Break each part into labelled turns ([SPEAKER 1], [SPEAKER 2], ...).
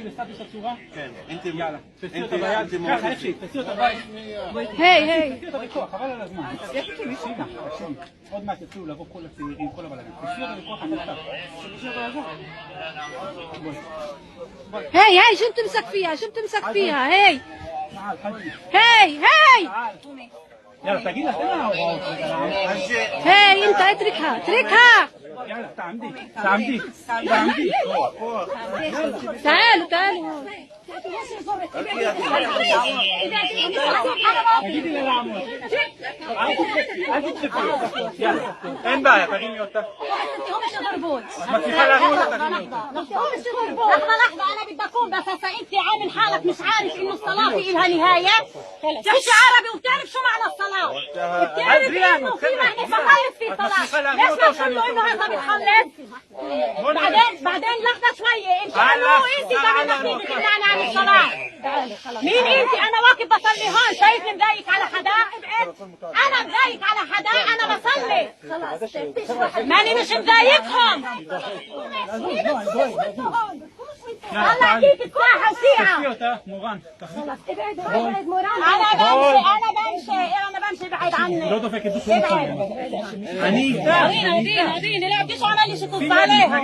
[SPEAKER 1] תיגשי לסטטוס הצורה?
[SPEAKER 2] כן.
[SPEAKER 1] יאללה, תפסי אותה ביד, ככה, איך שהיא, תפסי אותה ביד.
[SPEAKER 3] היי.
[SPEAKER 1] תפסי אותה בכוח, חבל על הזמן. תקשיבי. עוד מעט יצאו לבוא כל הצעירים, כל הבלגים. תפסי אותה בכוח, אני אותה. תפסי אותה לעזור.
[SPEAKER 3] هي شو بتمسك فيها هي
[SPEAKER 1] تعال خلي.
[SPEAKER 3] هي
[SPEAKER 1] يلا تجي لها تاني اهو.
[SPEAKER 3] هي انت اتركها
[SPEAKER 1] يلا تعمدي.
[SPEAKER 3] تعالوا
[SPEAKER 1] تجيبي لها عمود. عايزك تفرق. يلا. אין בעיה, תרימי אותה. ما في حالة أولى تغني
[SPEAKER 4] لحظة أنا بدي أقول بس هسا أنت عامل حالك مش عارف إنه الصلاة في إلها نهاية تحكي عربي وبتعرف شو معنى الصلاة بتعرف إنه في مهنة بخلص في صلاة ليش ما تقول له إنه هذا بتخلص بعدين لحظة شوية أنت كمان بدك عن الصلاة مين أنت أنا واقف بصلي هون شايفني مضايق على حدا ابعد أنا مضايق على حدا أنا بصلي ماني مش مضايقهم هلا فيك تساحة وسيعة أنا بمشي بعيد عني اديني لا بديش عمل لي شي تص عليها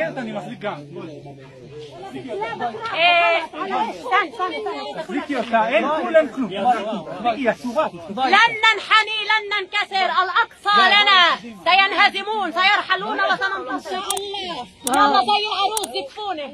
[SPEAKER 4] لن ننحني لن ننكسر الأقصى لنا سينهزمون سيرحلون وسننتصر يلا زي العروس زفوني